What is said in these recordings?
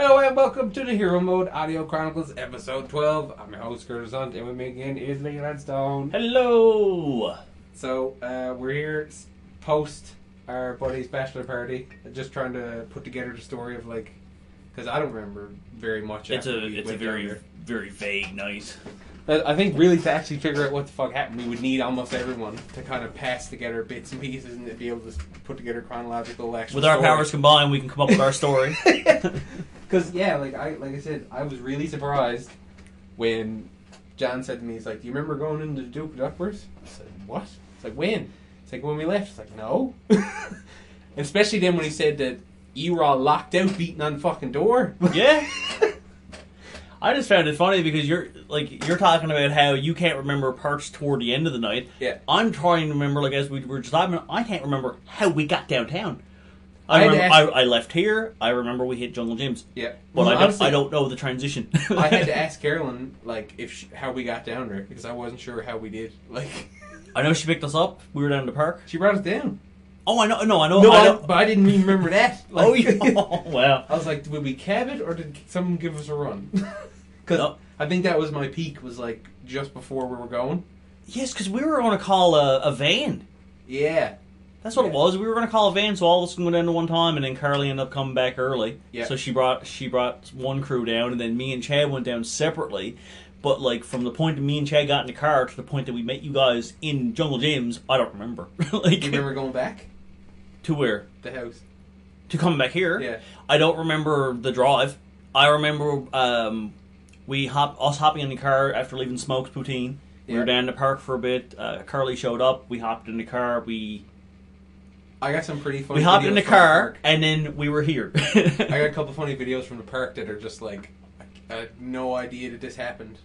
Hello and welcome to the Hero Mode Audio Chronicles episode 12. I'm your host Curtis and with me again is Leeland Stone. Hello! So, we're here post our buddy's bachelor party, just trying to put together the story of because I don't remember very much. It's a very vague night. I think really to actually figure out what the fuck happened, we would need almost everyone to kind of pass together bits and pieces and to be able to put together chronological actual With our story. powers combined, we can come up with our story. Because like I said, I was really surprised when John said to me, he's like, "Do you remember going into the Duke Duckworth?" I said, "What?" It's like, "When?" It's like, "When we left." It's like, "No." Especially then when he said that you were all locked out, beating on the fucking door. Yeah. I just found it funny because you're talking about how you can't remember parts toward the end of the night. Yeah. I'm trying to remember, as we were just talking, I can't remember how we got downtown. I left here. I remember we hit Jungle Gyms. Yeah. But honestly, I don't know the transition. I had to ask Carolyn how we got down there because I wasn't sure how we did. I know she picked us up. We were down in the park. She brought us down. Oh, I know. No, I know. But I didn't even remember that. Oh, wow. I was like, did we cab it or did someone give us a run? Because I think that was my peak, was just before we were going. Yes, because we were going to call a van. Yeah. That's what it was. We were going to call a van, so all of us can go down to one time, and then Carly ended up coming back early. Yeah. So she brought one crew down, and then me and Chad went down separately. But from the point that me and Chad got in the car to the point that we met you guys in Jungle Gyms, I don't remember. You remember going back? To where? The house. To coming back here? Yeah. I don't remember the drive. I remember us hopping in the car after leaving Smoke's Poutine. We were down in the park for a bit. Carly showed up. We hopped in the car. I got some pretty funny. We hopped in the car and then we were here. I got a couple funny videos from the park that are just I had no idea that this happened.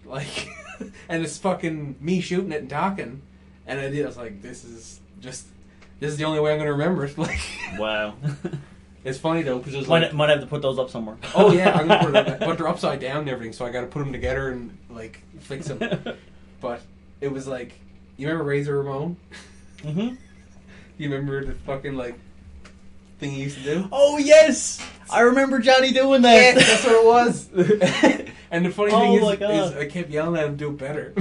And it's fucking me shooting it and talking, and I was like, this is the only way I'm gonna remember it. Wow. It's funny though because might have to put those up somewhere. Oh yeah, I'm gonna put it up, but they're upside down and everything, so I got to put them together and fix them. But it was you remember Razor Ramon? Mm-hmm. You remember the fucking thing he used to do? Oh yes, I remember Johnny doing that. Yeah, that's what it was. And the funny thing is I kept yelling at him to do it better.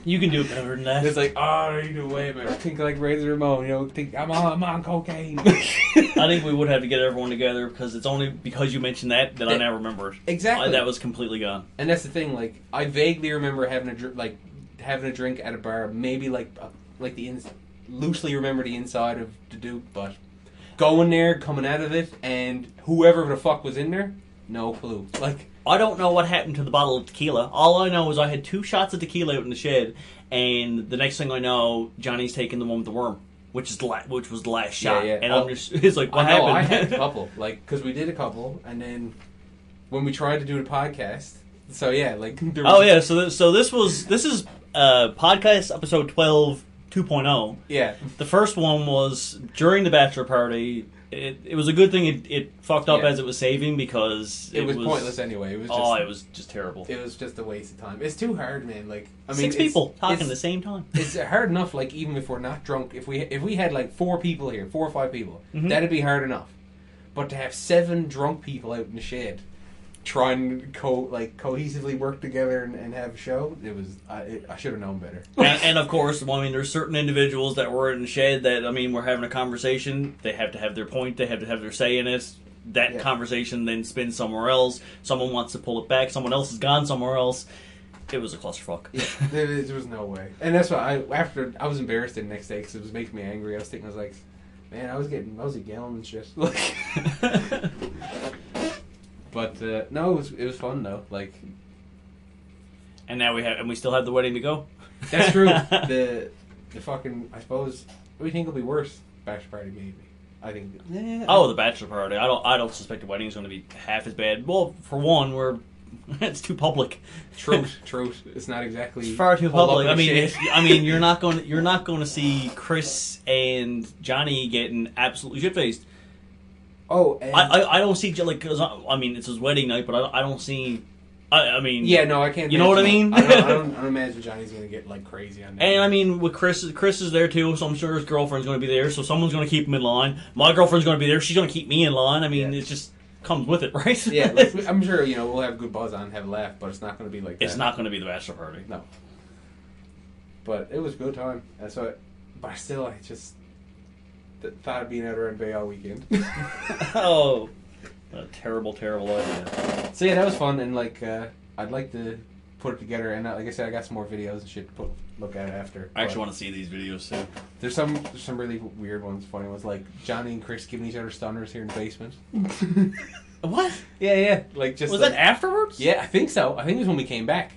You can do it better than that. It's oh, you do way better. Think like Razor Ramon, think I'm on cocaine. I think we would have to get everyone together because it's only because you mentioned that I now remember it. Exactly. That was completely gone. And that's the thing. I vaguely remember having a drink at a bar. Maybe loosely remember the inside of the Duke, but going there, coming out of it, and whoever the fuck was in there, no clue. I don't know what happened to the bottle of tequila. All I know is I had 2 shots of tequila out in the shed, and the next thing I know, Johnny's taking the one with the worm, which was the last shot. Yeah. And I'm just, it's what happened? I had a couple, because we did a couple, and then when we tried to do the podcast, so yeah, there was so this is podcast episode 12 2.0. Yeah. The first one was during the bachelor party. It was a good thing it fucked up as it was saving because it was pointless anyway. It was just terrible. It was just a waste of time. It's too hard, man. 6 people talking at the same time. It's hard enough. Even if we're not drunk, if we had 4 people here, 4 or 5 people, mm-hmm. that'd be hard enough. But to have 7 drunk people out in the shed, trying to cohesively work together and have a show, I should have known better. And of course, there's certain individuals that were in the shed that we're having a conversation. They have to have their point. They have to have their say in it. That conversation then spins somewhere else. Someone wants to pull it back. Someone else has gone somewhere else. It was a clusterfuck. Yeah, there was no way. And that's why I was embarrassed the next day because it was making me angry. I was like, man, I was yelling and shit. But no, it was fun though. And now we still have the wedding to go. That's true. The fucking, I suppose, what do you think will be worse? Bachelor party, maybe. I think. The bachelor party. I don't suspect the wedding is going to be half as bad. Well, for one, it's too public. Truth. It's not exactly. It's far too public. You're not going to see Chris and Johnny getting absolutely shit faced. Oh, I don't see because it's his wedding night, but I don't see. Yeah, no, I can't. You know what I mean? I don't imagine Johnny's gonna get crazy on that. And with Chris is there too, so I'm sure his girlfriend's gonna be there. So someone's gonna keep him in line. My girlfriend's gonna be there. She's gonna keep me in line. It's just. comes with it, right? Yeah, like, I'm sure we'll have a good buzz on, have a laugh, but it's not going to be like that. It's not going to be the bachelor party. No. But it was a good time. But still, I just thought of being out around Bay all weekend. Oh, a terrible, terrible idea. So yeah, that was fun, and like I'd like to put it together. And like I said, I got some more videos and shit to look at after. I actually want to see these videos too. There's some really weird ones, funny ones, like Johnny and Chris giving each other stunners here in the basement. What? Yeah. Like just was that afterwards? Yeah, I think so. I think it was when we came back.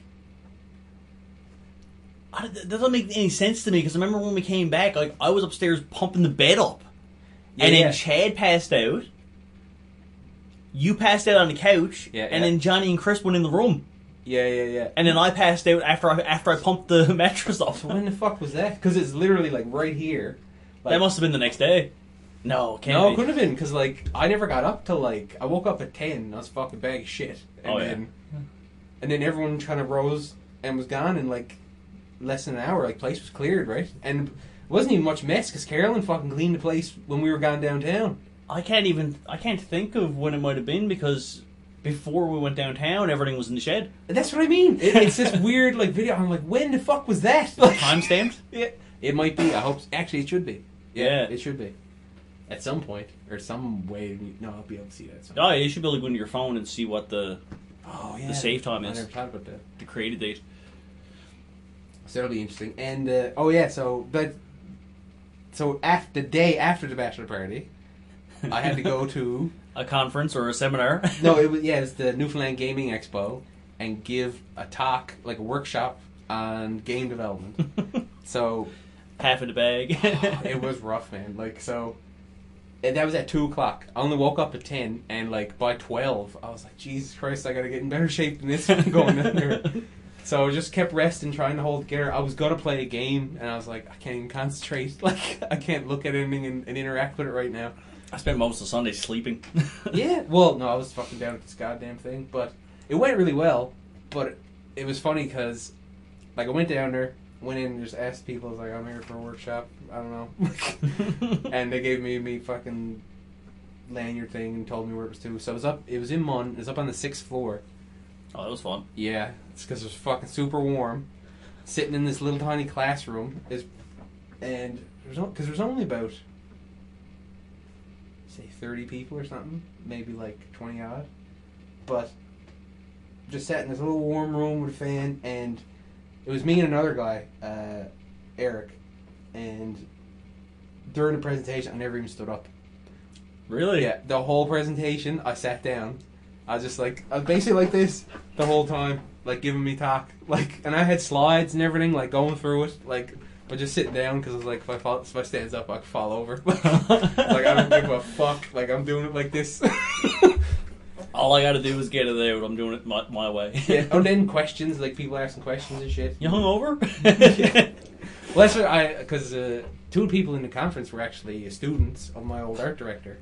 That doesn't make any sense to me because I remember when we came back, like I was upstairs pumping the bed up, and then Chad passed out. You passed out on the couch, and then Johnny and Chris went in the room. Yeah. And then I passed out after I pumped the mattress off. So when the fuck was that? Because it's literally like right here. Like, that must have been the next day. No, can't No, be. it couldn't have been because like I never got up till like I woke up at 10. And I was a fucking bag of shit. And then everyone kind of rose and was gone in like less than an hour. Like place was cleared, right? And it wasn't even much mess because Carolyn fucking cleaned the place when we were gone downtown. I can't think of when it might have been because before we went downtown, everything was in the shed. That's what I mean. It's this weird like video. I'm like, when the fuck was that? Like, time stamped? Yeah, it might be. I hope. Actually, it should be. Yeah, it should be. At some point or some way. No, I'll be able to see that. Oh, you should be able to go into your phone and see what the the save time is. I never thought about that. The created date. So that'll be interesting. And so after the day after the bachelor party, I had to go to a conference or a seminar. No, it's the Newfoundland Gaming Expo, and give a talk, like a workshop on game development. So half in the bag. It was rough, man. Like so, and that was at 2:00. I only woke up at 10, and like by 12, I was like, Jesus Christ, I gotta get in better shape than this going down there. So I just kept resting, trying to hold together. I was gonna play a game, and I was like, I can't even concentrate. Like I can't look at anything and interact with it right now. I spent most of Sunday sleeping. Yeah, well, no, I was fucking down with this goddamn thing, but it went really well. But it was funny because, like, I went down there, went in and just asked people, I was like, I'm here for a workshop, I don't know. And they gave me fucking lanyard thing and told me where it was to. So it was in Munn, it was up on the 6th floor. Oh, that was fun. Yeah, it's because it was fucking super warm. Sitting in this little tiny classroom, because there's only about, say 30 people or something, maybe like 20 odd, but just sat in this little warm room with a fan, and it was me and another guy, Eric, and during the presentation I never even stood up. Really? Yeah, the whole presentation I sat down. I was basically like this the whole time, like giving me talk, like, and I had slides and everything, like going through it, like. But just sitting down because I was like, if I stands up, I could fall over. Like I don't give a fuck. Like I'm doing it like this. All I got to do is get it out. I'm doing it my way. Yeah. And then questions, like people asking questions and shit. You hungover? Yeah. Well, that's what because two people in the conference were actually students of my old art director,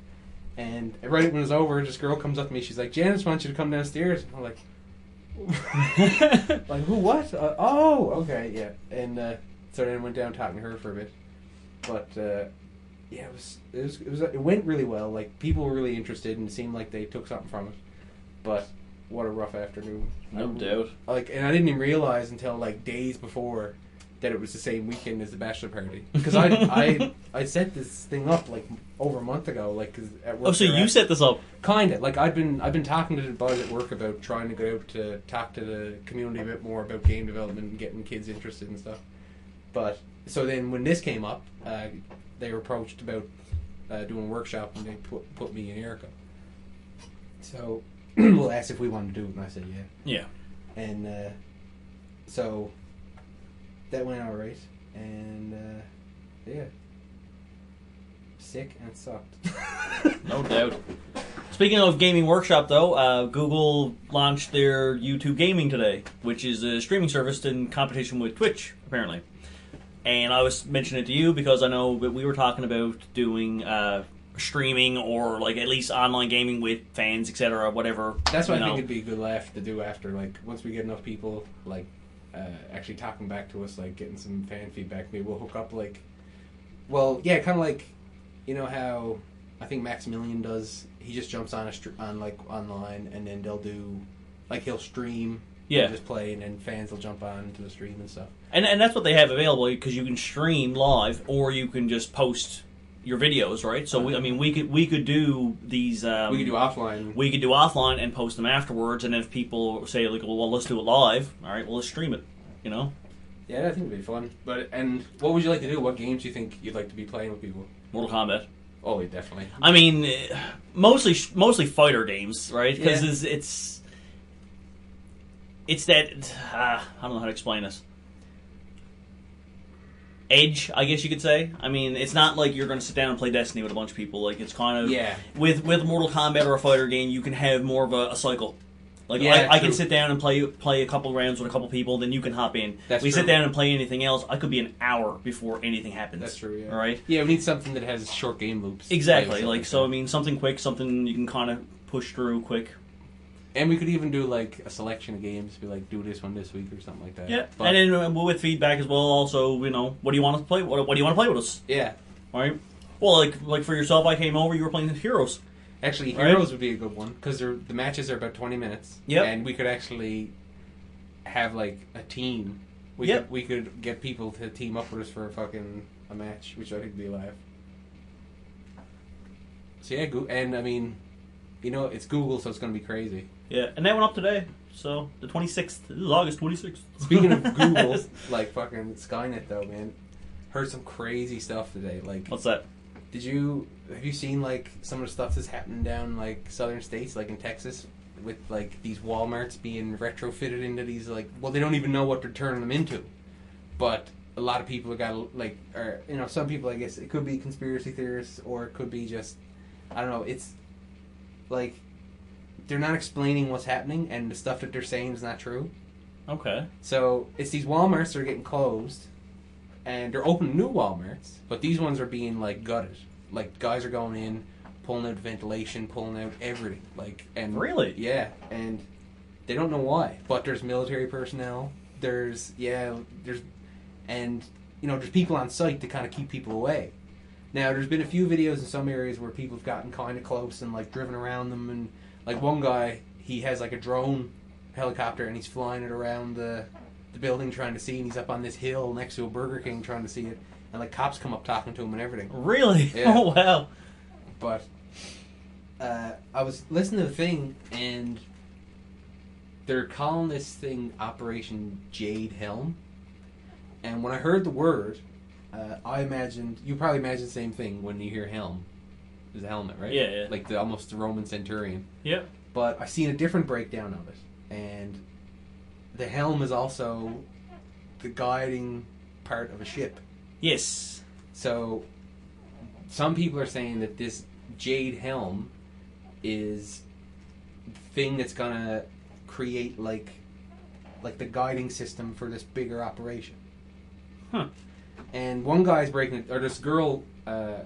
and right when it was over, this girl comes up to me. She's like, "Janice wants you to come downstairs." And I'm like, "Like who? What? Oh, okay, yeah." And so then I went down talking to her for a bit, but yeah, it went really well. Like people were really interested, and it seemed like they took something from it. But what a rough afternoon! No doubt. Like, and I didn't even realize until like days before that it was the same weekend as the bachelor party, because I set this thing up like over a month ago, like 'cause at work. Oh, so you set this up? Kinda. Like I've been talking to the boys at work about trying to go out to talk to the community a bit more about game development and getting kids interested and stuff. But so then when this came up, they were approached about doing a workshop, and they put me and Erica. So we'll ask if we wanted to do it, and I said yeah. Yeah. And so that went all right, and yeah, sick and it sucked. No doubt. Speaking of gaming workshop, though, Google launched their YouTube Gaming today, which is a streaming service in competition with Twitch, apparently. And I was mentioning it to you because I know that we were talking about doing streaming or like at least online gaming with fans, etc., whatever. That's what I think it'd be a good laugh to do after, like, once we get enough people, like, actually talking back to us, like, getting some fan feedback. Maybe we'll hook up, like, well, yeah, kind of like, you know how I think Maximilian does. He just jumps on like online, and then they'll do like he'll stream. Yeah. Just play, and then fans will jump on to the stream and stuff. And that's what they have available, because you can stream live, or you can just post your videos, right? So we could do these. We could do offline. We could do offline and post them afterwards. And if people say like, well, let's do it live. All right, well, let's stream it. You know. Yeah, I think it'd be fun. And what would you like to do? What games do you think you'd like to be playing with people? Mortal Kombat. Oh, yeah, definitely. I mean, mostly fighter games, right? Because it's that I don't know how to explain this. Edge, I guess you could say. I mean, it's not like you're going to sit down and play Destiny with a bunch of people. Like, it's kind of with Mortal Kombat or a fighter game, you can have more of a cycle. Like, I can sit down and play a couple rounds with a couple people, then you can hop in. We sit down and play anything else, I could be an hour before anything happens. That's true. Yeah. All right. Yeah, we need something that has short game loops. Exactly. Like, so I mean, something quick, something you can kind of push through quick. And we could even do like a selection of games, be like, do this one this week or something like that. Yeah, and then with feedback as well. Also, what do you want to play? What do you want to play with us? Yeah. All right. Well, like for yourself, I came over. You were playing Heroes. Actually, Heroes would be a good one because the matches are about 20 minutes. Yep. And we could actually have like a team. We could get people to team up with us for a match, which I think would be live. So yeah, and I mean, it's Google, so it's going to be crazy. Yeah, and that went up today. So the 26th. This is August 26th. Speaking of Google, like fucking Skynet though, man, heard some crazy stuff today. Like, what's that? Have you seen like some of the stuff that's happening down like southern states, like in Texas, with like these Walmarts being retrofitted into these they don't even know what they're turning them into, but a lot of people have got like, or some people, I guess it could be conspiracy theorists or it could be just, I don't know. It's like they're not explaining what's happening, and the stuff that they're saying is not true. Okay. So it's these Walmarts that are getting closed, and they're opening new Walmarts, but these ones are being like gutted. Like guys are going in, pulling out ventilation, pulling out everything. And really? Yeah, and they don't know why. But there's military personnel. There's people on site to kind of keep people away. Now, there's been a few videos in some areas where people have gotten kind of close and like driven around them, and like one guy, he has like a drone helicopter and he's flying it around the building trying to see, and he's up on this hill next to a Burger King trying to see it, and like cops come up talking to him and everything. Really? Yeah. Oh wow. But I was listening to the thing, and they're calling this thing Operation Jade Helm, and when I heard the word, I imagined, you probably imagine the same thing when you hear helm. Is a helmet, right? Yeah. Like almost the Roman centurion. Yep. But I seen a different breakdown of it, and the helm is also the guiding part of a ship. Yes. So some people are saying that this Jade Helm is the thing that's gonna create like the guiding system for this bigger operation. Huh. And one guy's this girl was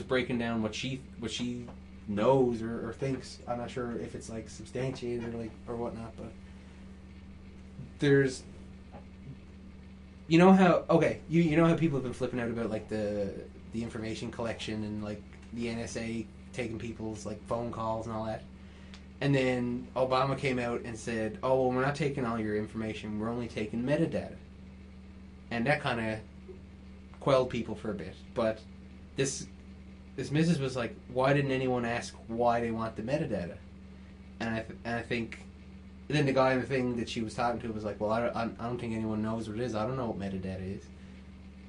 breaking down what she knows or thinks. I'm not sure if it's like substantiated or whatnot, but there's you know how people have been flipping out about like the information collection and like the NSA taking people's like phone calls and all that. And then Obama came out and said, "Oh, well, we're not taking all your information. We're only taking metadata." And that kind of quelled people for a bit. But this missus was like, "Why didn't anyone ask why they want the metadata?" And I think then the guy in the thing that she was talking to was like, "Well, I don't think anyone knows what it is. I don't know what metadata is."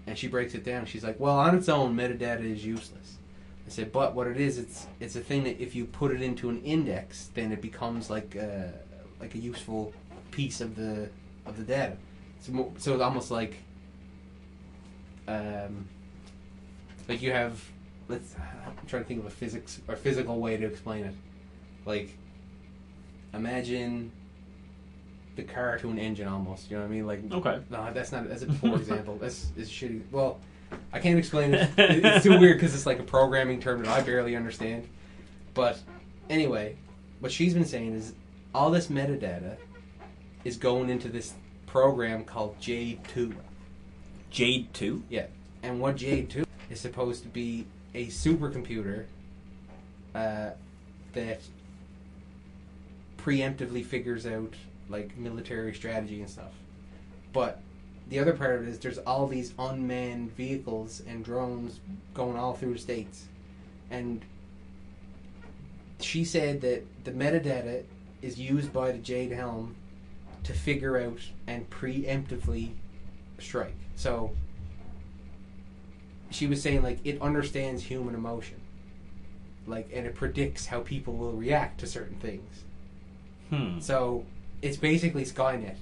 And she breaks it down. She's like, "Well, on its own, metadata is useless." I said, "But what it is, it's a thing that if you put it into an index, then it becomes like a useful piece of the data. So it's almost like you have I'm trying to think of a physical way to explain it. Like, imagine the car to an engine almost. You know what I mean? Like, okay. No, that's a poor example. That's shitty. Well, I can't explain it. It's too weird because it's like a programming term that I barely understand. But anyway, what she's been saying is all this metadata is going into this program called Jade 2. Jade 2? Yeah. And what Jade 2 is supposed to be a supercomputer that preemptively figures out like military strategy and stuff. But the other part of it is there's all these unmanned vehicles and drones going all through the states, and she said that the metadata is used by the Jade Helm to figure out and preemptively strike. So she was saying like it understands human emotion, like, and it predicts how people will react to certain things. So it's basically Skynet.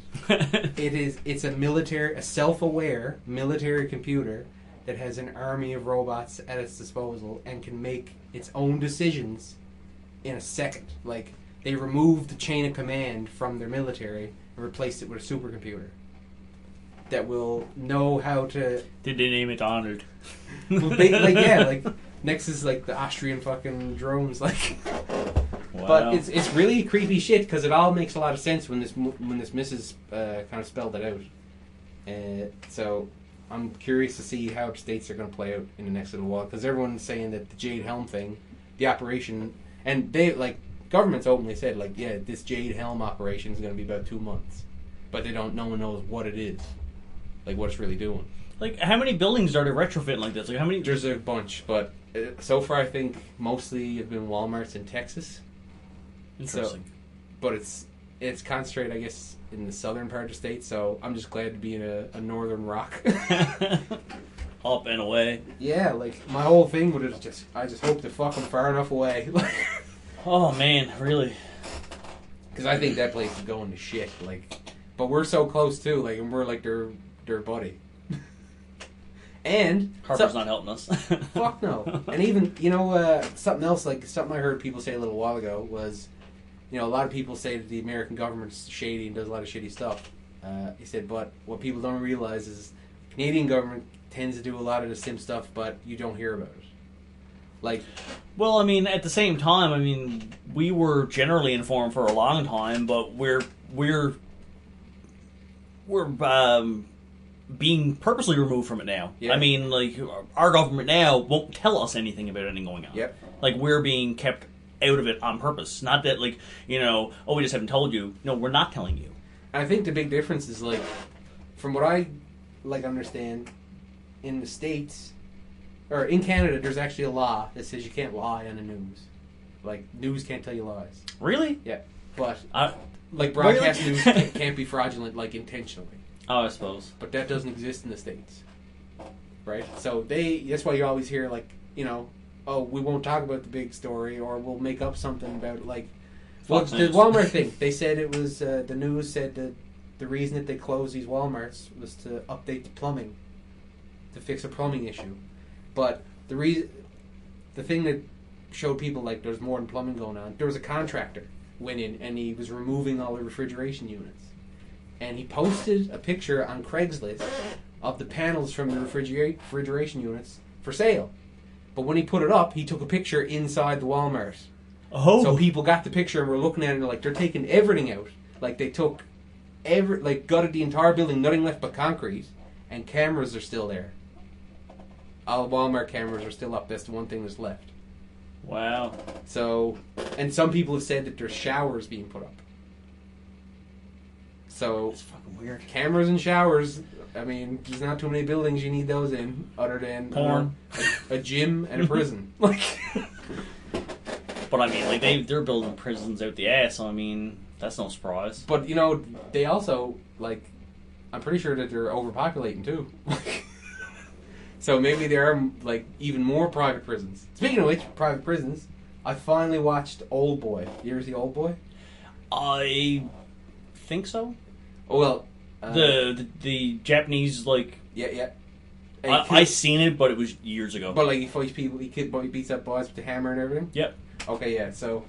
It's a self-aware military computer that has an army of robots at its disposal and can make its own decisions in a second. Like, they removed the chain of command from their military and replaced it with a supercomputer that will know how to... Did they name it Honored? like next is like the Austrian fucking drones, like... Wow. But it's really creepy shit because it all makes a lot of sense when this missus kind of spelled it out. So I'm curious to see how states are going to play out in the next little while, because everyone's saying that the Jade Helm thing, the operation, and they like governments openly said like, yeah, this Jade Helm operation is going to be about 2 months, but no one knows what it is, like what it's really doing. Like, how many buildings are they retrofitting like this? Like, how many? There's a bunch, but so far I think mostly have been Walmarts in Texas. Interesting. So, but it's concentrated, I guess, in the southern part of the state. So I'm just glad to be in a northern rock. Up and away. Yeah, like my whole thing would have I just hope to fuck them far enough away. Oh man, really? Because I think that place is going to shit. Like, but we're so close too. Like, and we're like their buddy. And Harper's not helping us. Fuck no. And even something else, like something I heard people say a little while ago was, a lot of people say that the American government's shady and does a lot of shitty stuff. He said, but what people don't realize is the Canadian government tends to do a lot of the sim stuff, but you don't hear about it. Like, well, I mean, at the same time, I mean, we were generally informed for a long time, but we're being purposely removed from it now. Yeah. I mean, like, our government now won't tell us anything about anything going on. Yep. Like, we're being kept out of it on purpose. Not that, like, oh, we just haven't told you. No, we're not telling you. I think the big difference is, like, from what I, understand, in the States, or in Canada, there's actually a law that says you can't lie on the news. Like, news can't tell you lies. Really? Yeah. But, broadcast really? news can't be fraudulent, intentionally. Oh, I suppose. But that doesn't exist in the States. Right? So that's why you always hear, oh, we won't talk about the big story, or we'll make up something about it. Like, well, the Walmart thing, they said it was, the news said that the reason that they closed these Walmarts was to update the plumbing, to fix a plumbing issue. But the thing that showed people, like, there's more than plumbing going on, there was a contractor went in, and he was removing all the refrigeration units. And he posted a picture on Craigslist of the panels from the refrigeration units for sale. But when he put it up, he took a picture inside the Walmart. Oh. So people got the picture and were looking at it and they're taking everything out. Like, they took gutted the entire building, nothing left but concrete, and cameras are still there. All the Walmart cameras are still up. That's the one thing that's left. Wow. So, and some people have said that there's showers being put up. So, that's fucking weird. Cameras and showers. I mean, there's not too many buildings you need those in, other than porn, a gym, and a prison. But I mean, like they're building prisons out the ass. So I mean, that's no surprise. But they also I'm pretty sure that they're overpopulating too. So maybe there are even more private prisons. Speaking of which, private prisons, I finally watched Old Boy. You ever see Old Boy? I think so. Oh well. The Japanese Yeah. I seen it, but it was years ago. But he fights people, he beats up boys with the hammer and everything. Yep. Okay, yeah. So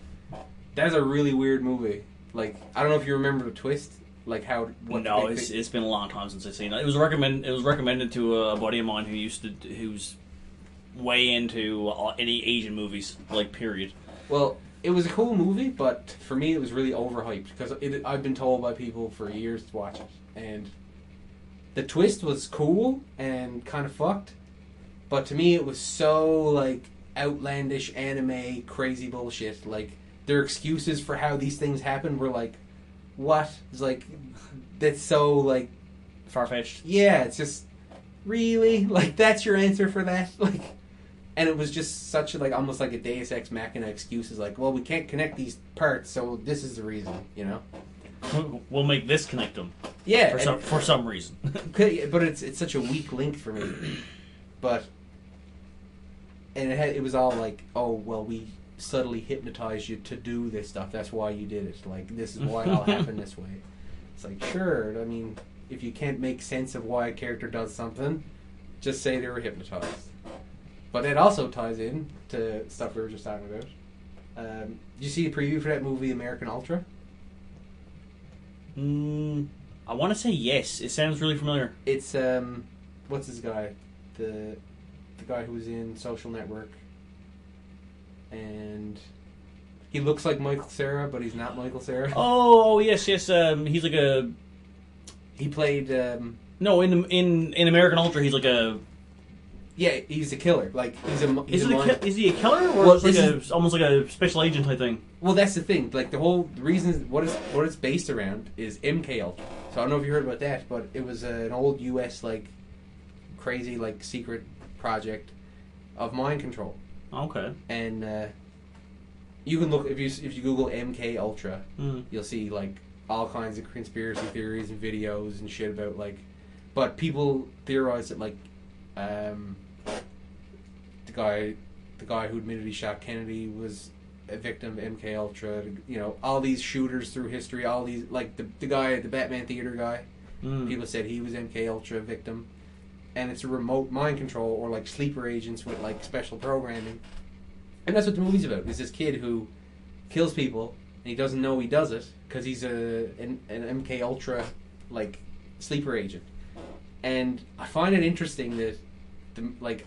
that's a really weird movie. I don't know if you remember the twist. No, it's been a long time since I've seen it. It was recommended to a buddy of mine who's way into any Asian movies, period. Well, it was a cool movie, but for me, it was really overhyped because I've been told by people for years to watch it, and the twist was cool and kind of fucked, But to me, it was so like outlandish anime crazy bullshit. Like their excuses for how these things happen were like, what? It's like that's so like far-fetched. Yeah, it's just really like that's your answer for that. Like, and it was just such a, like almost like a Deus Ex Machina excuse. Is like, well, we can't connect these parts, so this is the reason. You know. We'll make this connect them. Yeah, for some reason. But it's such a weak link for me. But and it was all like, oh well, we subtly hypnotized you to do this stuff. That's why you did it. Like this is why it all happened this way. It's like sure. I mean, if you can't make sense of why a character does something, just say they were hypnotized. But it also ties in to stuff we were just talking about. Did you see the preview for that movie American Ultra? I want to say yes. It sounds really familiar. It's what's his guy? The guy who was in Social Network, and he looks like Michael Cera, but he's not Michael Cera. Oh yes. He's like a. He played. No, in American Ultra, he's like a. Yeah, he's a killer. Like is he a killer or well, almost like a special agent type thing? Well, that's the thing. Like the reason what it's based around is MK Ultra. So I don't know if you heard about that, but it was an old U.S. like crazy like secret project of mind control. Okay. And you can look if you Google MK Ultra, you'll see like all kinds of conspiracy theories and videos and shit about like, but people theorize that like. The guy who admitted he shot Kennedy was a victim of MK Ultra. You know, all these shooters through history, all these like the guy, the Batman theater guy. People said he was MK Ultra victim, and it's a remote mind control or like sleeper agents with like special programming, and that's what the movie's about. Is this kid who kills people and he doesn't know he does it because he's an MK Ultra like sleeper agent. And I find it interesting that,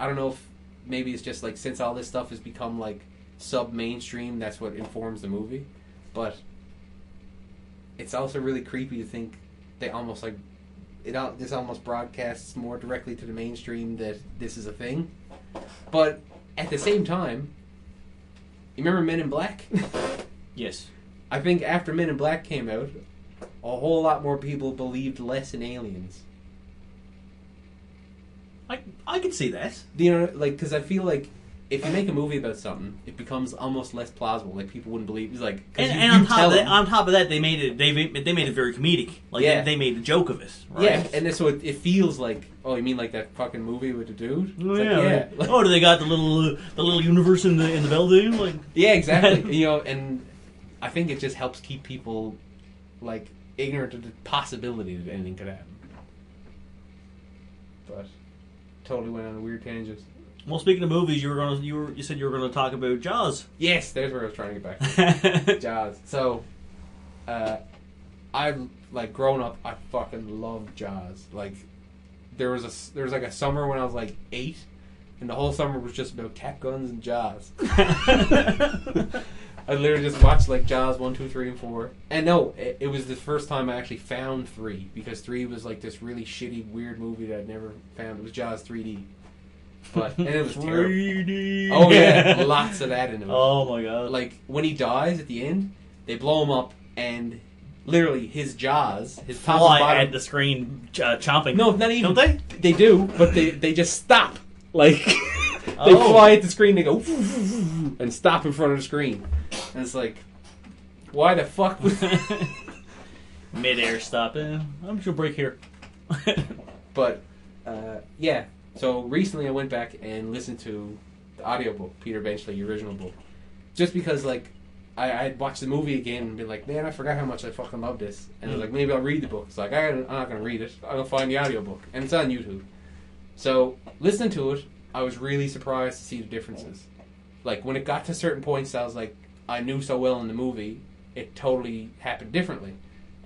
I don't know if maybe it's just like since all this stuff has become like sub-mainstream, that's what informs the movie. But it's also really creepy to think they almost like this almost broadcasts more directly to the mainstream that this is a thing. But at the same time, you remember Men in Black? Yes. I think after Men in Black came out, a whole lot more people believed less in aliens. I can see that. You know, like, because I feel like if you make a movie about something, it becomes almost less plausible. Like people wouldn't believe. It's like, on top of that, they made it very comedic. Like they made a joke of it. Right? Yeah, and so it feels like, oh, you mean like that fucking movie with the dude? Oh, yeah. Like, oh, do they got the little universe in the building? Like yeah, exactly. You know, and I think it just helps keep people like ignorant of the possibility that anything could happen. But. Totally went on a weird tangent. Well, speaking of movies, you said you were gonna talk about Jaws. Yes, there's where I was trying to get back to. Jaws. So, I've like grown up. I fucking loved Jaws. Like, there was like a summer when I was like 8, and the whole summer was just about Cap Guns and Jaws. I literally just watched like Jaws 1, 2, 3, and 4. And no, it was the first time I actually found 3 because 3 was like this really shitty, weird movie that I'd never found. It was Jaws 3D, and it was terrible. 3D. Oh yeah, lots of that in it. Oh my god! Like when he dies at the end, they blow him up, and literally his jaws, his top and bottom at the screen, chomping. No, not even. Don't they? They do, but they just stop. Like they fly at the screen, they go and stop in front of the screen. And it's like, why the fuck was mid-air stop? I'm sure break here. But yeah. So recently I went back and listened to the audiobook, Peter Benchley, the original book. Just because like I had watched the movie again and been like, man, I forgot how much I fucking love this. And I was like, maybe I'll read the book. It's like, I'm not going to read it. I'll find the audiobook. And it's on YouTube. So listening to it, I was really surprised to see the differences. Like when it got to certain points, I was like, I knew so well in the movie, it totally happened differently,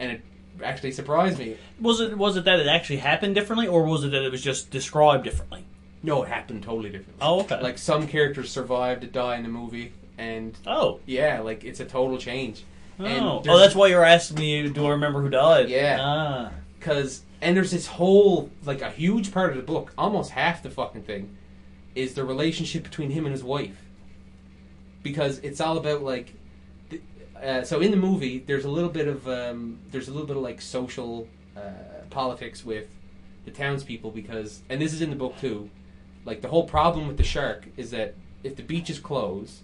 and it actually surprised me. Was it that it actually happened differently, or was it that it was just described differently? No, it happened totally differently. Oh, okay. Like some characters survived to die in the movie, and yeah, like it's a total change. Oh, that's why you're asking me. Do I remember who died? Yeah, because and there's this whole like a huge part of the book, almost half the fucking thing, is the relationship between him and his wife. Because it's all about, like... so in the movie, there's a little bit of like social politics with the townspeople because, and this is in the book too, like the whole problem with the shark is that if the beach is closed,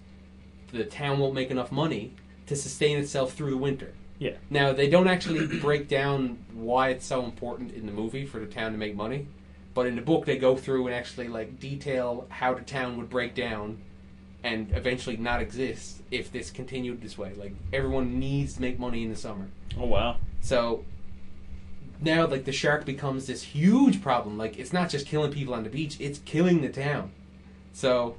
the town won't make enough money to sustain itself through the winter. Yeah. Now they don't actually break down why it's so important in the movie for the town to make money, but in the book they go through and actually like detail how the town would break down and eventually not exist if this continued this way. Like, everyone needs to make money in the summer. Oh, wow. So, now, like, the shark becomes this huge problem. Like, it's not just killing people on the beach, it's killing the town. So,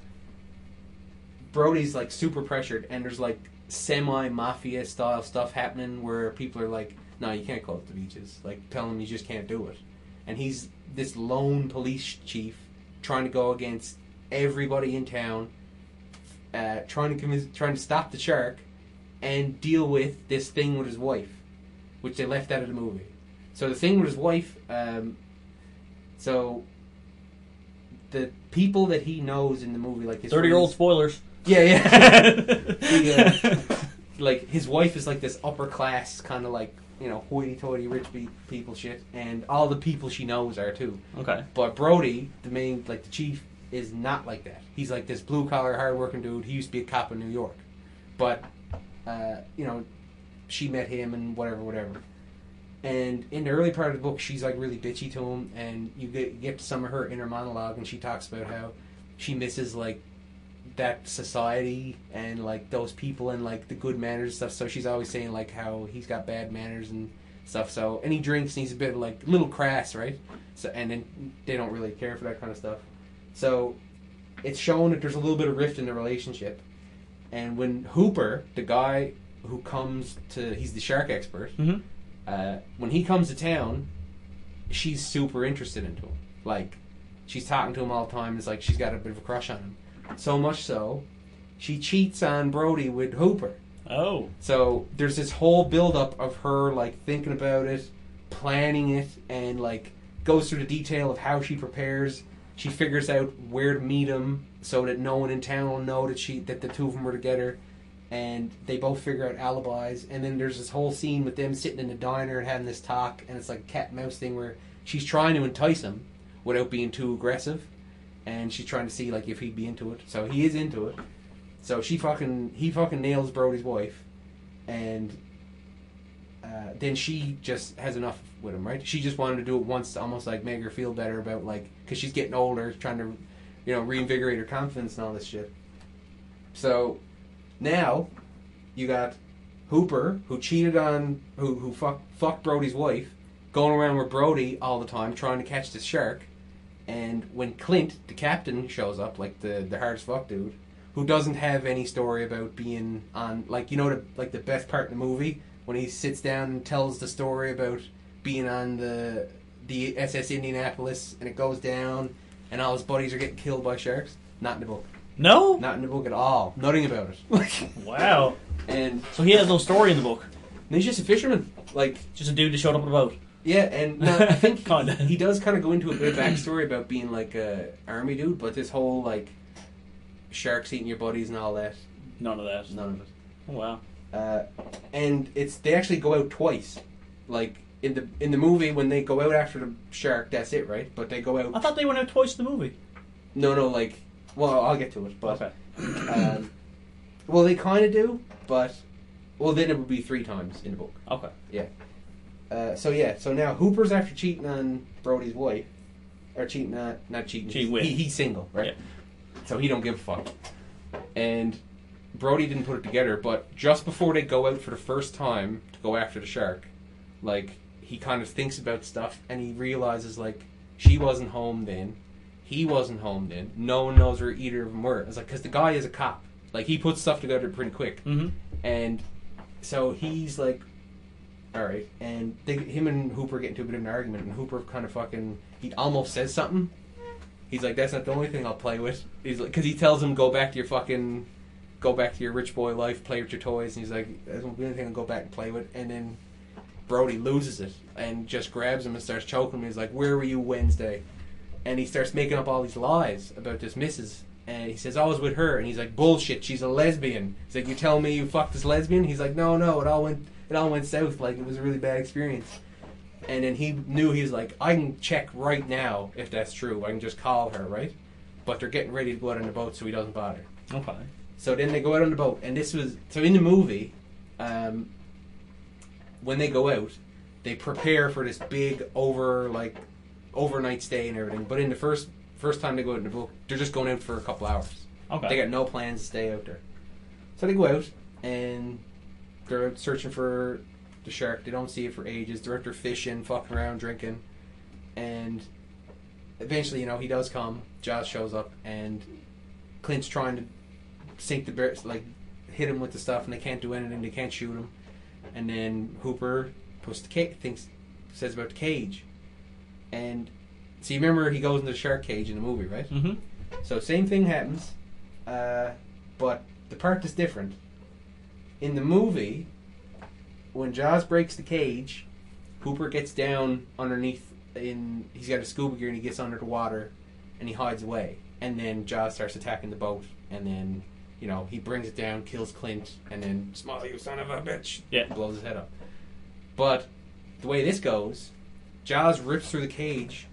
Brody's, like, super pressured, and there's, like, semi-mafia style stuff happening where people are like, no, you can't close the beaches. Like, tell him you just can't do it. And he's this lone police chief trying to go against everybody in town, trying to stop the shark and deal with this thing with his wife, which they left out of the movie. So the thing with his wife, so the people that he knows in the movie, like his 30-year-old spoilers. Yeah. Like his wife is like this upper class kind of like, you know, hoity-toity rich people shit, and all the people she knows are too. Okay. But Brody, the main, like the chief, is not like that. He's like this blue-collar, hard-working dude. He used to be a cop in New York. But, you know, she met him and whatever. And in the early part of the book, she's like really bitchy to him, and you get to some of her inner monologue, and she talks about how she misses like that society and like those people and like the good manners and stuff. So she's always saying like how he's got bad manners and stuff. So, and he drinks and he's a bit of like little crass, right? So, and then they don't really care for that kind of stuff. So it's shown that there's a little bit of rift in the relationship. And when Hooper, the guy who comes to, he's the shark expert, when he comes to town, she's super interested into him. Like, she's talking to him all the time. It's like she's got a bit of a crush on him. So much so, she cheats on Brody with Hooper. Oh. So there's this whole build-up of her, like, thinking about it, planning it, and, like, goes through the detail of how she prepares. She figures out where to meet him so that no one in town will know that the two of them were together. And they both figure out alibis. And then there's this whole scene with them sitting in the diner and having this talk. And it's like a cat and mouse thing where she's trying to entice him without being too aggressive. And she's trying to see like if he'd be into it. So he is into it. So he fucking nails Brody's wife. And then she just has enough with him, right? She just wanted to do it once to almost like make her feel better about like, because she's getting older, trying to, you know, reinvigorate her confidence and all this shit. So now you got Hooper, who cheated on, who fucked Brody's wife, going around with Brody all the time trying to catch this shark. And when Clint, the captain, shows up, like the hardest fuck dude, who doesn't have any story about being on, like, you know, the best part in the movie when he sits down and tells the story about being on the SS Indianapolis and it goes down and all his buddies are getting killed by sharks. Not in the book. No? Not in the book at all. Nothing about it. Wow. And so he has no story in the book. And he's just a fisherman. Like, just a dude that showed up on a boat. Yeah, and no, I think he does kind of go into a bit of backstory about being like a army dude, but this whole like sharks eating your buddies and all that. None of that. None of it. Oh, wow. And they actually go out twice. Like in the movie when they go out after the shark, that's it, right? But they go out. I thought they went out twice in the movie. No, like, well, I'll get to it, but okay. Well, they kind of do, but then it would be 3 times in the book. Okay. Yeah. So now Hooper's after cheating on Brody's wife, or not cheating. Cheating with. He's single, right? Yeah. So he don't give a fuck. And Brody didn't put it together, but just before they go out for the first time to go after the shark, like, he kind of thinks about stuff and he realizes, like, she wasn't home then, he wasn't home then, no one knows where either of them were. It's like, because the guy is a cop. Like, he puts stuff together pretty quick. Mm-hmm. And so he's like, alright, and him and Hooper get into a bit of an argument, and Hooper kind of he almost says something. He's like, that's not the only thing I'll play with. He's like, because he tells him, go back to your rich boy life, play with your toys, and he's like, that's the only thing I'll go back and play with. And then Brody loses it, and just grabs him and starts choking him. He's like, where were you Wednesday? And he starts making up all these lies about this missus. And he says, I was with her. And he's like, bullshit, she's a lesbian. He's like, you tell me you fucked this lesbian? He's like, no, it all went south. Like, it was a really bad experience. And then he knew, he was like, I can check right now if that's true. I can just call her, right? But they're getting ready to go out on the boat, so he doesn't bother. Okay. So then they go out on the boat. And this was... So in the movie, when they go out, they prepare for this big overnight stay and everything. But in the first time they go out in the book, they're just going out for a couple hours. Okay. They got no plans to stay out there. So they go out, and they're out searching for the shark. They don't see it for ages. They're out there fishing, fucking around, drinking. And eventually, he does come. Jaws shows up, and Clint's trying to sink the bear, hit him with the stuff, and they can't do anything. They can't shoot him. And then Hooper says about the cage. And so you remember he goes into the shark cage in the movie, right? Mm-hmm. So same thing happens, but the part that's different. In the movie, when Jaws breaks the cage, Hooper gets down underneath. He's got a scuba gear and he gets under the water, and he hides away. And then Jaws starts attacking the boat, and then he brings it down, kills Clint, and then Small, you son of a bitch, blows his head up. But the way this goes, Jaws rips through the cage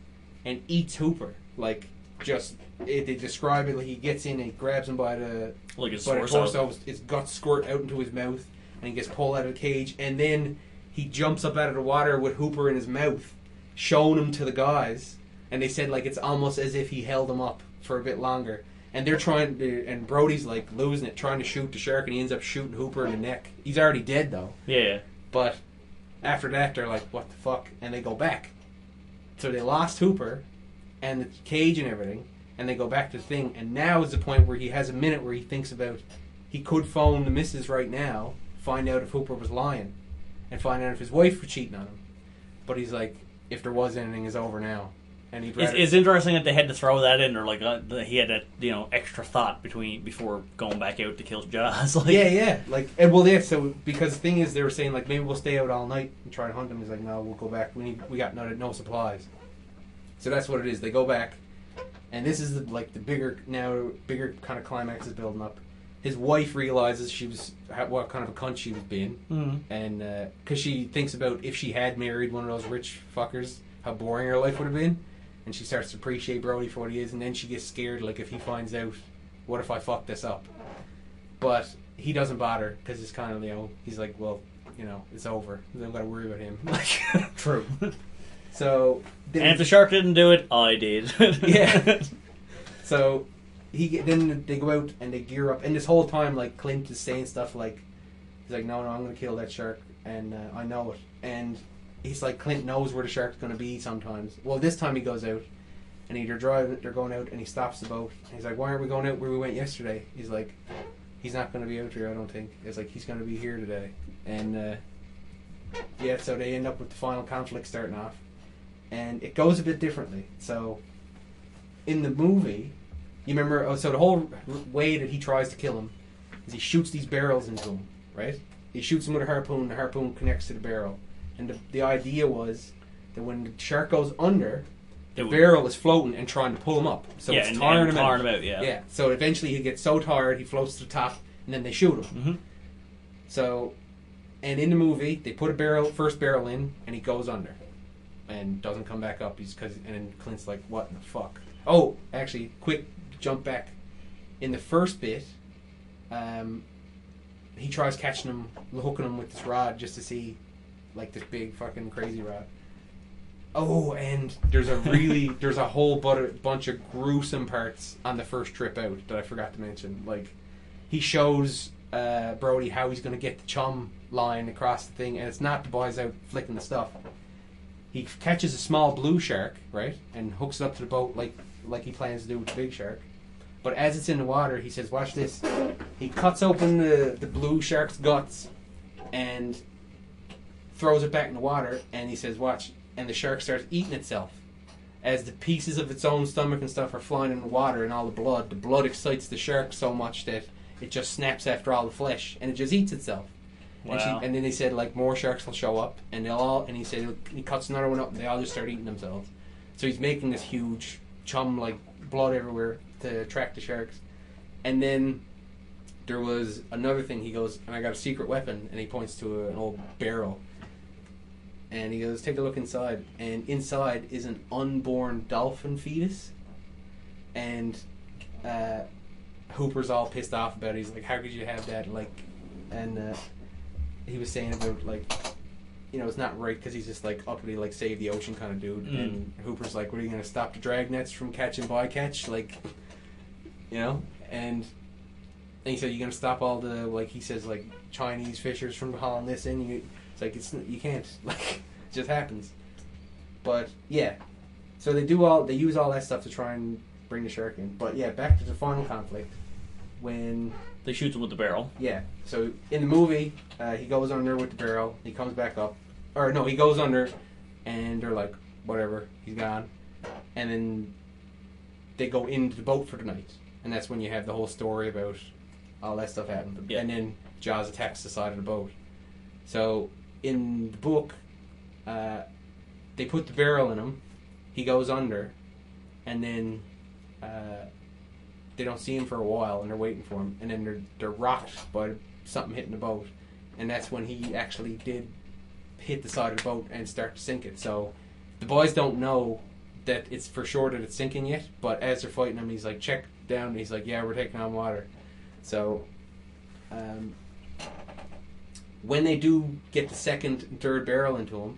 and eats Hooper. They describe it like he gets in and he grabs him by the torso. His guts squirt out into his mouth, and he gets pulled out of the cage. And then he jumps up out of the water with Hooper in his mouth, showing him to the guys. And they said it's almost as if he held him up for a bit longer. And they're trying to, and Brody's losing it, trying to shoot the shark, and he ends up shooting Hooper in the neck. He's already dead though. Yeah. But after that, they're like, what the fuck? And they go back. So they lost Hooper and the cage and everything, and they go back to the thing. And now is the point where he has a minute where he thinks about, he could phone the missus right now, find out if Hooper was lying, and find out if his wife was cheating on him. But he's like, if there was anything, it's over now. And it's interesting that they had to throw that in, or he had that extra thought before going back out to kill Jaws. So because the thing is, they were saying maybe we'll stay out all night and try to hunt him. He's like, no, we'll go back. We got no supplies. So that's what it is. They go back, and this is the bigger kind of climax is building up. His wife realizes what kind of a cunt she was being, and because she thinks about if she had married one of those rich fuckers, how boring her life would have been. And she starts to appreciate Brody for what he is, and then she gets scared, if he finds out, what if I fuck this up? But he doesn't bother, because it's kind of, he's like, well, it's over. I don't got to worry about him. True. So... And if the shark didn't do it, I did. Yeah. So, then they go out, and they gear up, and this whole time, Clint is saying stuff he's like, no, I'm going to kill that shark, and I know it. And... he's like, Clint knows where the shark's going to be sometimes. Well, this time he goes out, and they're going out, and he stops the boat. And he's like, why aren't we going out where we went yesterday? He's like, he's not going to be out here, I don't think. It's like, he's going to be here today. And, so they end up with the final conflict starting off. And it goes a bit differently. So, in the movie, you remember, the whole way that he tries to kill him is he shoots these barrels into him, right? He shoots him with a harpoon, the harpoon connects to the barrel. And the idea was that when the shark goes under, the barrel is floating and trying to pull him up. So it's tiring him out. Yeah. So eventually he gets so tired, he floats to the top, and then they shoot him. Mm-hmm. So, and in the movie, they put first barrel in, and he goes under. And doesn't come back up. And then Clint's like, what in the fuck? Oh, actually, quick jump back. In the first bit, he tries catching him, hooking him with this rod just to see... this big fucking crazy rod. Oh, and there's a whole bunch of gruesome parts on the first trip out that I forgot to mention. He shows Brody how he's going to get the chum line across the thing, and it's not the boys out flicking the stuff. He catches a small blue shark, right, and hooks it up to the boat like he plans to do with the big shark. But as it's in the water, he says, watch this. He cuts open the blue shark's guts and throws it back in the water, and he says, watch, and the shark starts eating itself. As the pieces of its own stomach and stuff are flying in the water and all the blood excites the shark so much that it just snaps after all the flesh, and it just eats itself. Wow. And then they said, more sharks will show up, and he said, he cuts another one up, and they all just start eating themselves. So he's making this huge chum, like blood everywhere to attract the sharks. And then there was another thing. He goes, and I got a secret weapon, and he points to an old barrel. And he goes, take a look inside. And inside is an unborn dolphin fetus. And Hooper's all pissed off about it. He's like, how could you have that? Like, and he was saying about, like, you know, it's not right because he's just, like, uppity, like, save the ocean kind of dude. And Hooper's like, what are you going to stop the drag nets from catching bycatch? Like, you know? And he said, you're going to stop all the, like, he says, like, Chinese fishers from hauling this in? It's like, you can't. Like, it just happens. But, yeah. So they use all that stuff to try and bring the shark in. But, yeah, back to the final conflict. When they shoot him with the barrel. Yeah. So in the movie, he goes under with the barrel. He comes back up. Or no, he goes under, and they're like, whatever, he's gone. And then they go into the boat for the night. And that's when you have the whole story about all that stuff happened. Yeah. And then Jaws attacks the side of the boat. So in the book, they put the barrel in him. He goes under, and then they don't see him for a while, and they're waiting for him. And then they're rocked by something hitting the boat. And that's when he actually did hit the side of the boat and start to sink it. So the boys don't know that it's for sure that it's sinking yet, but as they're fighting him, he's like, check down, and he's like, yeah, we're taking on water. So when they do get the second and third barrel into him,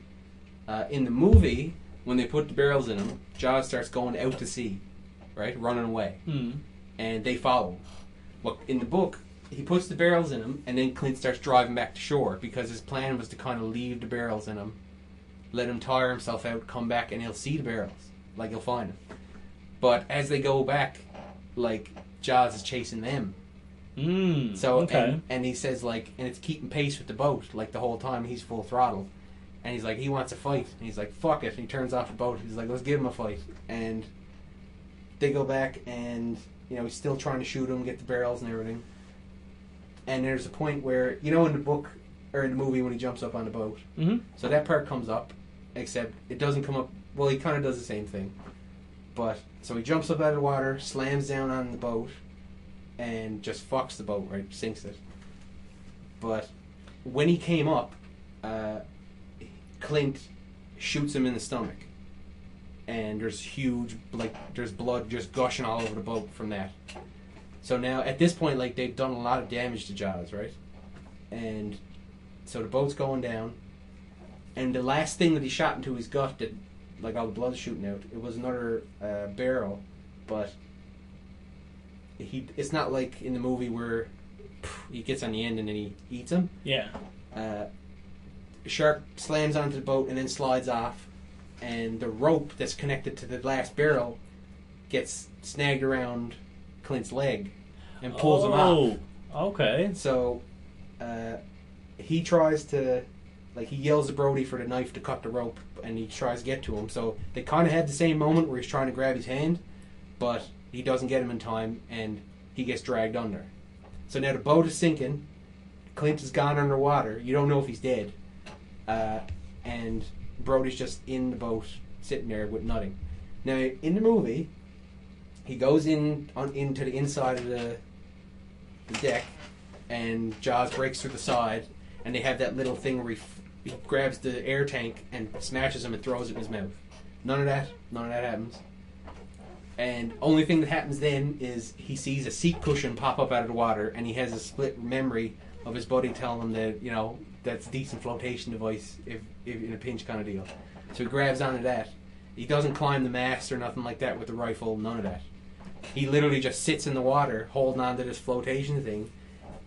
in the movie, when they put the barrels in him, Jaws starts going out to sea, right, running away, and they follow him. Well, in the book, he puts the barrels in him, and then Clint starts driving back to shore because his plan was to kind of leave the barrels in him, let him tire himself out, come back, and he'll see the barrels. Like, he'll find them. But as they go back, like, Jaws is chasing them. So, okay. And he says, like, and it's keeping pace with the boat, like, the whole time he's full throttle. And he's like, he wants a fight. And he's like, fuck it. And he turns off the boat. He's like, let's give him a fight. And they go back, and, you know, he's still trying to shoot him, get the barrels and everything. And there's a point where, you know, in the book, or in the movie when he jumps up on the boat. So that part comes up, except it doesn't come up, well, he kind of does the same thing. But, so he jumps up out of the water, slams down on the boat, and just fucks the boat, right? Sinks it. But when he came up, Clint shoots him in the stomach. And there's huge, like, there's blood just gushing all over the boat from that. So now, at this point, like, they've done a lot of damage to Jaws, right? And so the boat's going down. And the last thing that he shot into his gut that, like, all the blood's shooting out, it was another barrel. But it's not like in the movie where he gets on the end and then he eats him. Yeah. The shark slams onto the boat and then slides off. And the rope that's connected to the last barrel gets snagged around Clint's leg and pulls him off. Okay. So he tries to, like, he yells at Brody for the knife to cut the rope, and he tries to get to him. So they kind of had the same moment where he's trying to grab his hand, but he doesn't get him in time, and he gets dragged under. So now the boat is sinking. Clint has gone underwater. You don't know if he's dead. And Brody's just in the boat, sitting there with nothing. Now, in the movie, he goes into the inside of the deck, and Jaws breaks through the side, and they have that little thing where he grabs the air tank and smashes him and throws it in his mouth. None of that happens. And only thing that happens then is he sees a seat cushion pop up out of the water, and he has a split memory of his buddy telling him that, you know, that's a decent flotation device if in a pinch kind of deal. So he grabs onto that. He doesn't climb the mast or nothing like that with the rifle, none of that. He literally just sits in the water holding on to this flotation thing,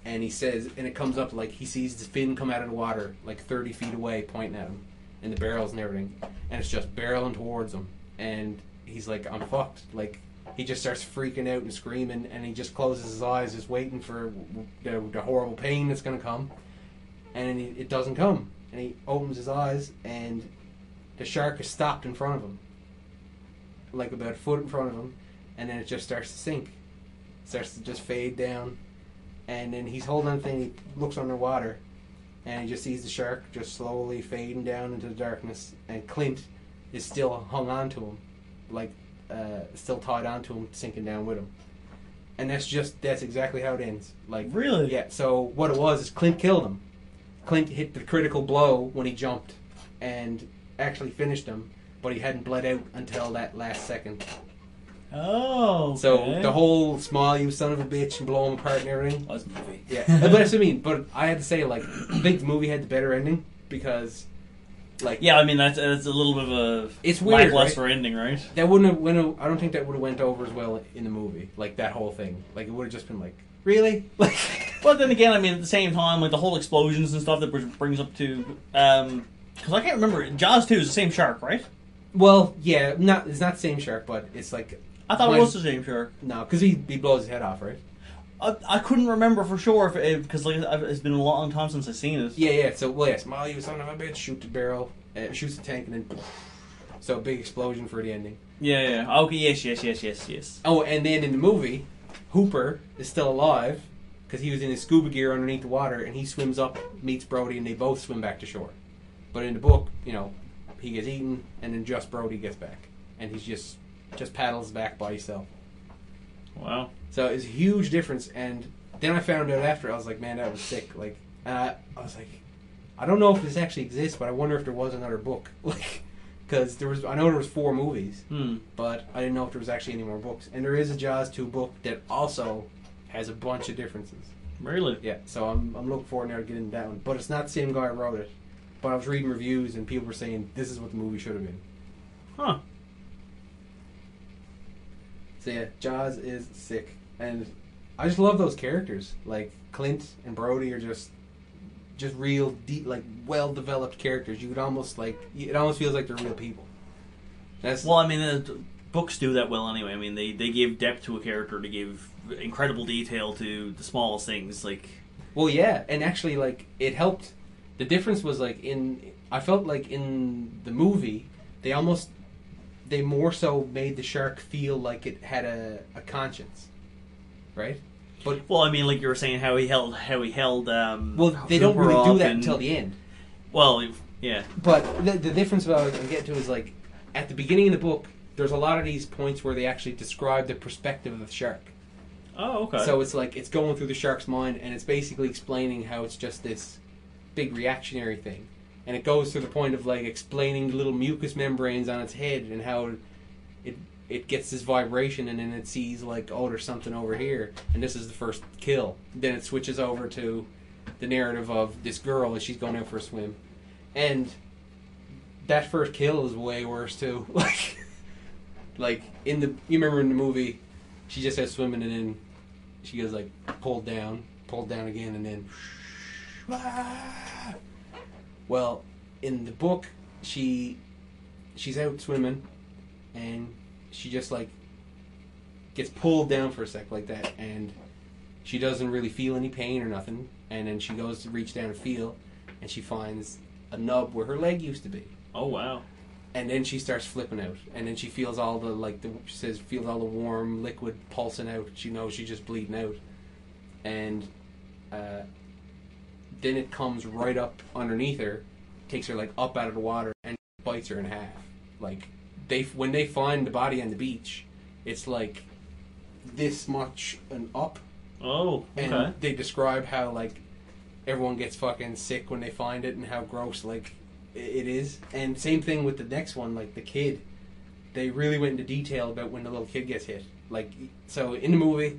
and he says, and it comes up like he sees the fin come out of the water like 30 feet away pointing at him, and the barrels and everything, and it's just barreling towards him, and he's like, I'm fucked. Like, he just starts freaking out and screaming, and he just closes his eyes just waiting for the horrible pain that's going to come, and it doesn't come, and he opens his eyes, and the shark is stopped in front of him, like about a foot in front of him, and then it just starts to sink. It starts to just fade down, and then he's holding on the thing, he looks underwater, and he just sees the shark just slowly fading down into the darkness, and Clint is still hung on to him, like still tied onto him, sinking down with him. And that's exactly how it ends. Like, really? Yeah. So what it was is Clint killed him. Clint hit the critical blow when he jumped, and actually finished him, but he hadn't bled out until that last second. Oh. Okay. So the whole smile, you son of a bitch, and blow him apart and everything. That's a movie. Yeah, but that's what I mean. But I had to say, like, I think the movie had the better ending because, like, yeah, I mean that's a little bit of a it's weird, lackluster right? ending, right? That wouldn't have went. I don't think that would have went over as well in the movie. Like that whole thing. Like it would have just been like, really? Like, but then again, I mean, at the same time, like the whole explosions and stuff that brings up to, because I can't remember. Jaws 2 is the same shark, right? well, yeah, it's not the same shark, but it's like I thought it was the same shark. no, because he blows his head off, right? I couldn't remember for sure because like it's been a long time since I've seen it. Yeah. So smile, you son of a bitch, shoot the barrel, shoots the tank, and then so a big explosion for the ending. Yeah. Okay. Yes. Oh, and then in the movie, Hooper is still alive because he was in his scuba gear underneath the water, and he swims up, meets Brody, and they both swim back to shore. But in the book, he gets eaten, and then just Brody gets back, and he's just paddles back by himself. Wow. So it's a huge difference, and then I found out after, I was like, man, that was sick. Like, I was like, I don't know if this actually exists, but I wonder if there was another book. Like, because I know there was 4 movies, but I didn't know if there was actually any more books. And there is a Jaws 2 book that also has a bunch of differences. Really? Yeah, so I'm looking forward now to getting that one. But it's not the same guy who wrote it. But I was reading reviews, and people were saying this is what the movie should have been. Huh. So yeah, Jaws is sick. And I just love those characters. Like, Clint and Brody are just real, deep, like, well-developed characters. You could almost, like, it almost feels like they're real people. Well, I mean, the books do that well anyway. I mean, they give depth to a character, to give incredible detail to the smallest things, like... Well, yeah, and actually, like, it helped. The difference was, like, I felt like in the movie, they more so made the shark feel like it had a conscience, right? But well, I mean, like you were saying, how he held. Well, they don't really do that until the end. Well, yeah. But the difference about what I'm getting to is, like, at the beginning of the book, there's a lot of these points where they actually describe the perspective of the shark. Oh, okay. So it's like it's going through the shark's mind, and it's basically explaining how it's just this big reactionary thing. And it goes to the point of, like, explaining the little mucous membranes on its head and how it gets this vibration, and then it sees, like, oh, there's something over here, and this is the first kill. Then it switches over to the narrative of this girl as she's going out for a swim. And that first kill is way worse, too. Like, you remember in the movie, she just starts swimming, and then she goes, like, pulled down again, and then... Well, in the book, she's out swimming, and she just, like, gets pulled down for a sec like that, and she doesn't really feel any pain or nothing, and then she goes to reach down and feel, and she finds a nub where her leg used to be. Oh, wow. And then she starts flipping out, and then she feels all the, like, feels all the warm liquid pulsing out. She knows she's just bleeding out. And, then it comes right up underneath her, takes her, like, up out of the water, and bites her in half. Like, when they find the body on the beach, it's like this much and up. Oh, okay. And they describe how, like, everyone gets fucking sick when they find it, and how gross, like, it is. And same thing with the next one, like, the kid. They really went into detail about when the little kid gets hit. Like, so in the movie,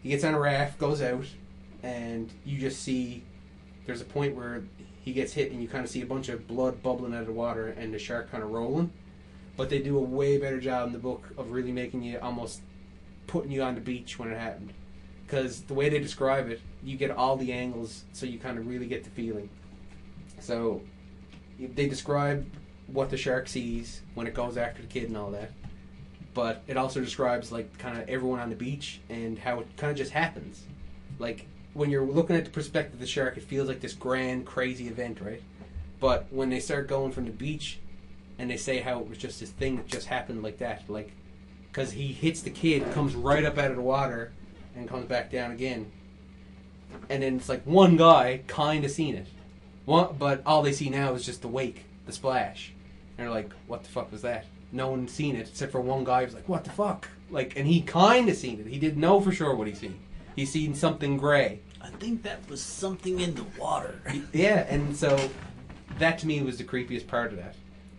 he gets on a raft, goes out, and you just see... There's a point where he gets hit, and you kind of see a bunch of blood bubbling out of the water, and the shark kind of rolling. But they do a way better job in the book of really making you almost putting you on the beach when it happened. Because the way they describe it, you get all the angles, so you kind of really get the feeling. So they describe what the shark sees when it goes after the kid and all that. But it also describes, like, kind of everyone on the beach and how it kind of just happens. Like, when you're looking at the perspective of the shark, it feels like this grand, crazy event, right? But when they start going from the beach, and they say how it was just this thing that just happened like that, like, because he hits the kid, comes right up out of the water, and comes back down again. And then it's like one guy kind of seen it. But all they see now is just the wake, the splash. And they're like, what the fuck was that? no one's seen it except for one guy who's like, what the fuck? Like, and he kind of seen it. He didn't know for sure what he seen. He seen something gray. I think that was something in the water. Yeah, and so that to me was the creepiest part of that.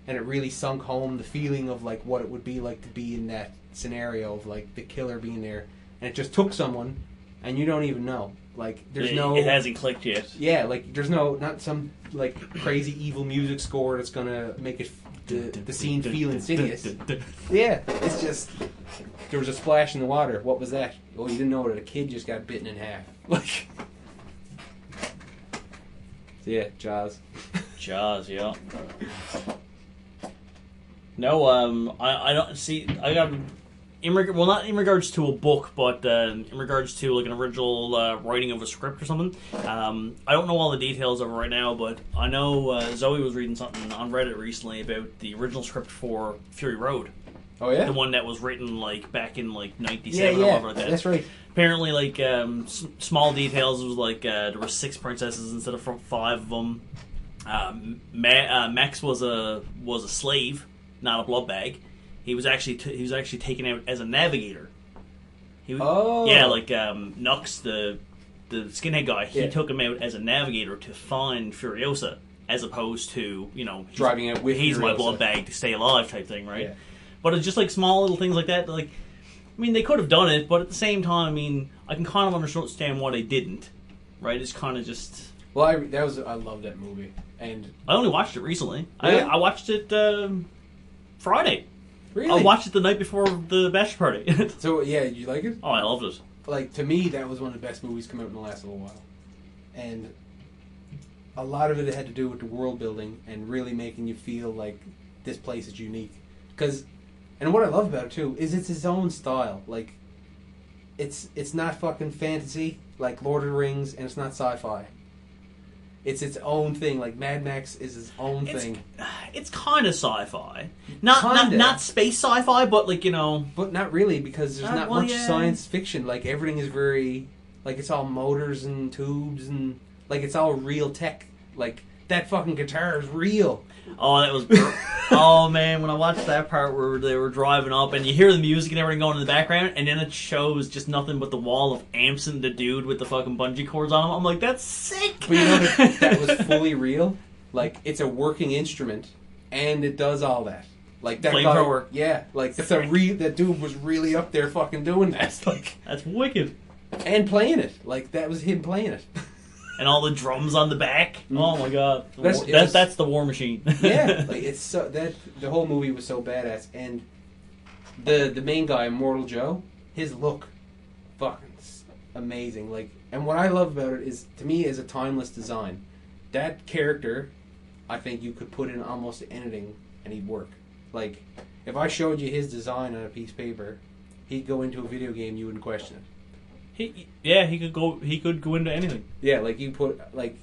And it really sunk home the feeling of like what it would be like to be in that scenario of like the killer being there. And it just took someone and you don't even know. Like, there's no... It hasn't clicked yet. Yeah, like, there's not some, like, crazy evil music score that's gonna make it the scene feel insidious. Yeah, it's just... There was a splash in the water. What was that? Oh, you didn't know that a kid just got bitten in half. Like... So yeah, Jaws. Jaws, yeah. No, I don't see... I got... well, not in regards to a book, but in regards to like an original writing of a script or something. I don't know all the details of it right now, but I know Zoe was reading something on Reddit recently about the original script for Fury Road. Oh yeah, the one that was written like back in like '97 or whatever like that. That's right. Apparently, like small details was like there were 6 princesses instead of 5 of them. Max was a slave, not a blood bag. He was actually taken out as a navigator. Yeah, like Nux, the skinhead guy. He took him out as a navigator to find Furiosa, as opposed to driving out with. He's Furiosa. My blood bag to stay alive type thing, right? Yeah. But it's just like small little things like that. Like, I mean, they could have done it, but at the same time, I mean, I can kind of understand why they didn't. Right? It's kind of just. Well, I love that movie, and I only watched it recently. Really? I watched it Friday. Really? I watched it the night before the bachelor party. So yeah, did you like it? Oh, I loved it. Like, to me, that was one of the best movies come out in the last little while, and a lot of it had to do with the world building and really making you feel like this place is unique. And what I love about it too is it's its own style. Like, it's not fucking fantasy like Lord of the Rings, and it's not sci-fi. It's its own thing. Like, Mad Max is its own thing. It's kind of sci-fi. Not space sci-fi, but like, But not really, because there's not much science fiction. Like, everything is very... Like, it's all motors and tubes and... Like, it's all real tech. Like, that fucking guitar is real. Oh, that was... Oh, man, when I watched that part where they were driving up and you hear the music and everything going in the background, and then it shows just nothing but the wall of amps and the dude with the fucking bungee cords on him, I'm like, that's sick! But that was fully real. Like, it's a working instrument, and it does all that. Like, that flamethrower. Yeah, like, that dude was really up there fucking doing that. Like, that's wicked. And playing it. Like, that was him playing it. And all the drums on the back. Oh my god, that's the war machine. Yeah, like, it's so that the whole movie was so badass, and the main guy, Immortal Joe, his look, fucking amazing. Like, and what I love about it is, to me, is a timeless design. That character, I think you could put in almost anything and he'd work. Like, if I showed you his design on a piece of paper, he'd go into a video game, you wouldn't question it. He could go into anything. Yeah, like, you put, like,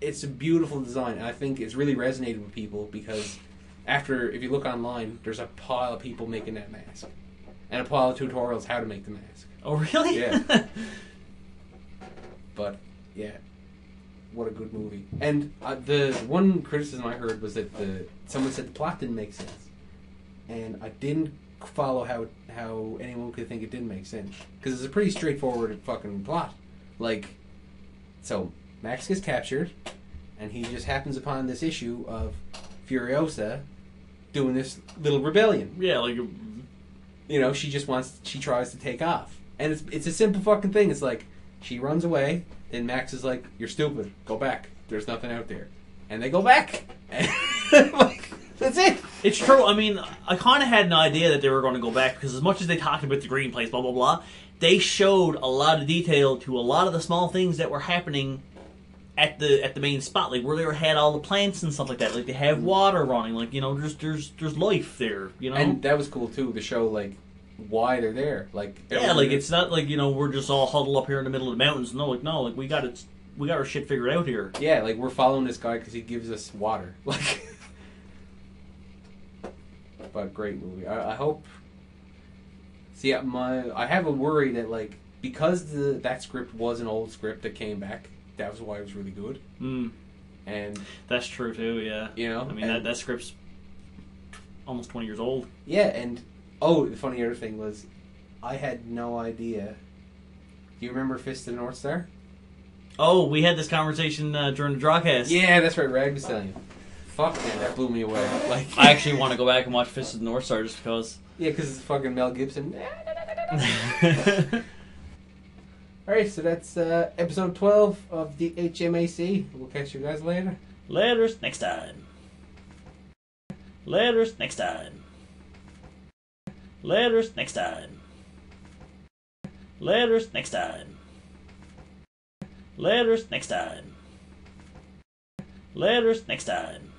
it's a beautiful design, and I think it's really resonated with people because if you look online, there's a pile of people making that mask. And a pile of tutorials how to make the mask. Oh, really? Yeah. But, yeah, what a good movie. And the one criticism I heard was that someone said the plot didn't make sense. And I didn't follow how anyone could think it didn't make sense, because it's a pretty straightforward fucking plot. Like, so Max gets captured and he just happens upon this issue of Furiosa doing this little rebellion. Yeah, like, she tries to take off, and it's a simple fucking thing. It's like, she runs away, and Max is like, you're stupid, go back, there's nothing out there, and they go back. Like, that's it. It's true. I mean, I kind of had an idea that they were going to go back, because as much as they talked about the green place, blah, blah, blah, they showed a lot of detail to a lot of the small things that were happening at the main spot, like where they had all the plants and stuff like that. Like, they have water running, like, there's life there, And that was cool, too, to show, like, why they're there. Like, yeah, like, it's not like, we're just all huddled up here in the middle of the mountains. No, we got our shit figured out here. Yeah, like, we're following this guy because he gives us water. Like... But great movie. I hope. See, I have a worry that, like, because that script was an old script that came back, that was why it was really good. Mm. And that's true too. Yeah. I mean, that script's almost 20 years old. Yeah, and the funny other thing was, I had no idea. Do you remember Fist of the North Star? Oh, we had this conversation during the Drawcast. Yeah, that's right. Rag was telling you. Fuck man, that blew me away. Like, I actually want to go back and watch Fist of the North Star just because. Yeah, because it's fucking Mel Gibson. Alright, so that's episode 12 of the HMAC. We'll catch you guys later. Laters next time. Laters next time. Laters next time. Laters next time. Laters next time. Laters next time.